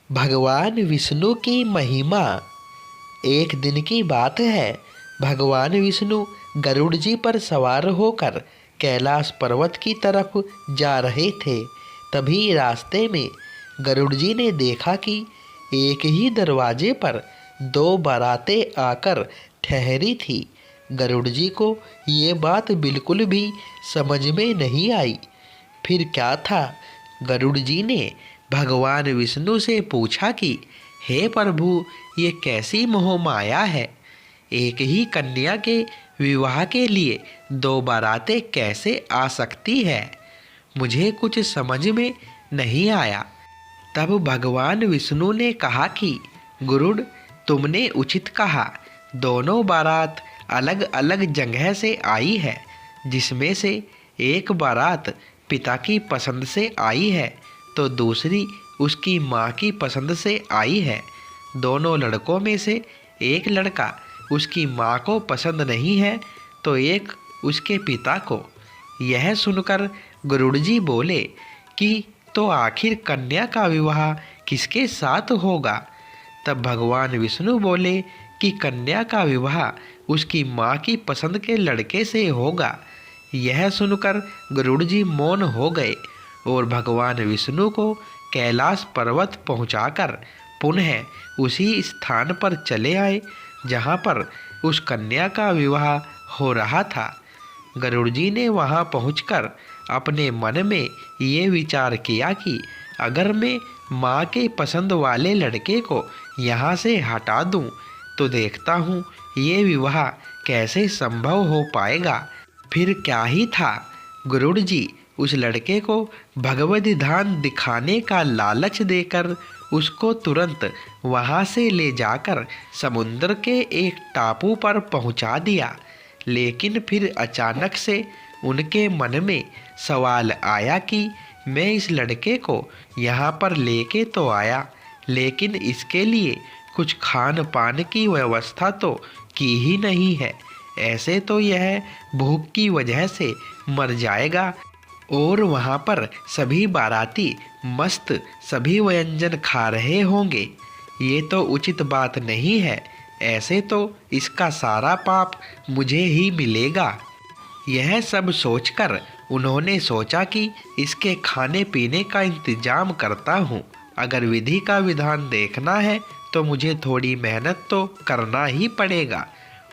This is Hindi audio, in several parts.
भगवान विष्णु की महिमा। एक दिन की बात है। भगवान विष्णु गरुड़ जी पर सवार होकर कैलाश पर्वत की तरफ जा रहे थे। तभी रास्ते में गरुड़ जी ने देखा कि एक ही दरवाजे पर दो बारातें आकर ठहरी थी। गरुड़ जी को ये बात बिल्कुल भी समझ में नहीं आई। फिर क्या था? गरुड़ जी ने भगवान विष्णु से पूछा कि हे प्रभु, ये कैसी मोह माया है? एक ही कन्या के विवाह के लिए दो बारातें कैसे आ सकती है? मुझे कुछ समझ में नहीं आया। तब भगवान विष्णु ने कहा कि गुरुड़, तुमने उचित कहा। दोनों बारात अलग अलग जगह से आई है, जिसमें से एक बारात पिता की पसंद से आई है तो दूसरी उसकी माँ की पसंद से आई है। दोनों लड़कों में से एक लड़का उसकी माँ को पसंद नहीं है तो एक उसके पिता को। यह सुनकर गरुड़ जी बोले कि तो आखिर कन्या का विवाह किसके साथ होगा? तब भगवान विष्णु बोले कि कन्या का विवाह उसकी माँ की पसंद के लड़के से होगा। यह सुनकर गरुड़ जी मौन हो गए और भगवान विष्णु को कैलाश पर्वत पहुंचाकर पुनः उसी स्थान पर चले आए जहाँ पर उस कन्या का विवाह हो रहा था। गरुड़ जी ने वहाँ पहुंचकर अपने मन में ये विचार किया कि अगर मैं माँ के पसंद वाले लड़के को यहाँ से हटा दूँ तो देखता हूँ ये विवाह कैसे संभव हो पाएगा। फिर क्या ही था, गरुड़ जी उस लड़के को भगवत धाम दिखाने का लालच देकर उसको तुरंत वहाँ से ले जाकर समुद्र के एक टापू पर पहुँचा दिया। लेकिन फिर अचानक से उनके मन में सवाल आया कि मैं इस लड़के को यहाँ पर लेके तो आया, लेकिन इसके लिए कुछ खान पान की व्यवस्था तो की ही नहीं है। ऐसे तो यह भूख की वजह से मर जाएगा और वहाँ पर सभी बाराती मस्त सभी व्यंजन खा रहे होंगे। ये तो उचित बात नहीं है। ऐसे तो इसका सारा पाप मुझे ही मिलेगा। यह सब सोचकर उन्होंने सोचा कि इसके खाने पीने का इंतजाम करता हूँ। अगर विधि का विधान देखना है तो मुझे थोड़ी मेहनत तो करना ही पड़ेगा।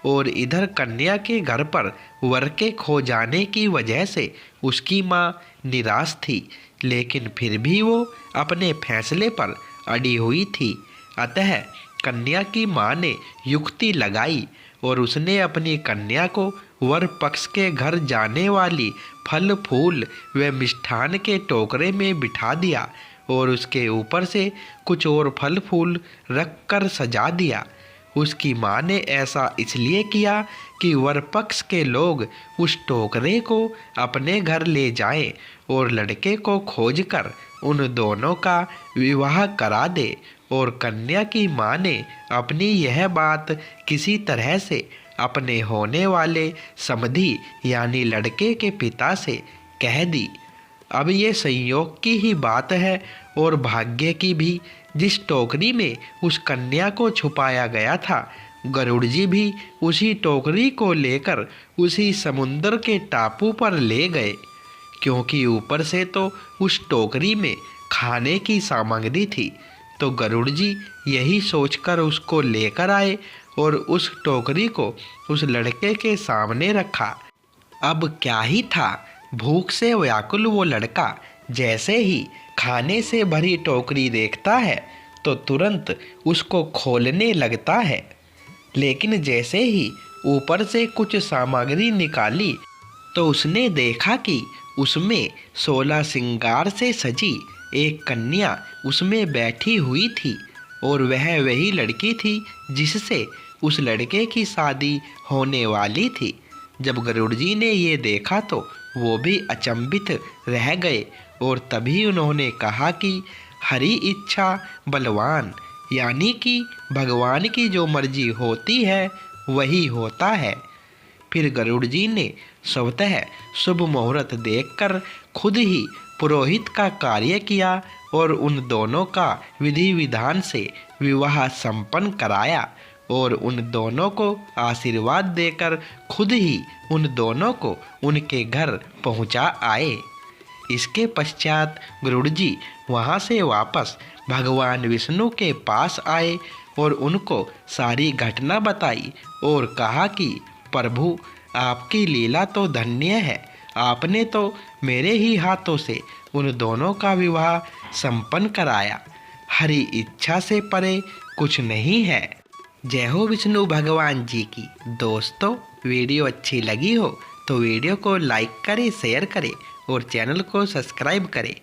और इधर कन्या के घर पर वर के खो जाने की वजह से उसकी माँ निराश थी, लेकिन फिर भी वो अपने फैसले पर अड़ी हुई थी। अतः कन्या की माँ ने युक्ति लगाई और उसने अपनी कन्या को वर पक्ष के घर जाने वाली फल फूल व मिष्ठान के टोकरे में बिठा दिया और उसके ऊपर से कुछ और फल फूल रख कर सजा दिया। उसकी माँ ने ऐसा इसलिए किया कि वर पक्ष के लोग उस टोकरे को अपने घर ले जाएं और लड़के को खोजकर उन दोनों का विवाह करा दे। और कन्या की माँ ने अपनी यह बात किसी तरह से अपने होने वाले समधी यानी लड़के के पिता से कह दी। अब ये संयोग की ही बात है और भाग्य की भी। जिस टोकरी में उस कन्या को छुपाया गया था, गरुड़ जी भी उसी टोकरी को लेकर उसी समुद्र के टापू पर ले गए, क्योंकि ऊपर से तो उस टोकरी में खाने की सामग्री थी। तो गरुड़ जी यही सोचकर उसको लेकर आए और उस टोकरी को उस लड़के के सामने रखा। अब क्या ही था, भूख से व्याकुल वो लड़का जैसे ही खाने से भरी टोकरी देखता है तो तुरंत उसको खोलने लगता है। लेकिन जैसे ही ऊपर से कुछ सामग्री निकाली तो उसने देखा कि उसमें 16 श्रृंगार से सजी एक कन्या उसमें बैठी हुई थी और वह वही लड़की थी जिससे उस लड़के की शादी होने वाली थी। जब गरुड़ जी ने ये देखा तो वो भी अचंभित रह गए और तभी उन्होंने कहा कि हरि इच्छा बलवान, यानी कि भगवान की जो मर्जी होती है वही होता है। फिर गरुड़ जी ने स्वतः शुभ मुहूर्त देखकर खुद ही पुरोहित का कार्य किया और उन दोनों का विधि विधान से विवाह संपन्न कराया और उन दोनों को आशीर्वाद देकर खुद ही उन दोनों को उनके घर पहुंचा आए। इसके पश्चात गरुड़ जी वहाँ से वापस भगवान विष्णु के पास आए और उनको सारी घटना बताई और कहा कि प्रभु, आपकी लीला तो धन्य है। आपने तो मेरे ही हाथों से उन दोनों का विवाह संपन्न कराया। हरि इच्छा से परे कुछ नहीं है। जय हो विष्णु भगवान जी की। दोस्तों, वीडियो अच्छी लगी हो तो वीडियो को लाइक करें, शेयर करें और चैनल को सब्सक्राइब करें।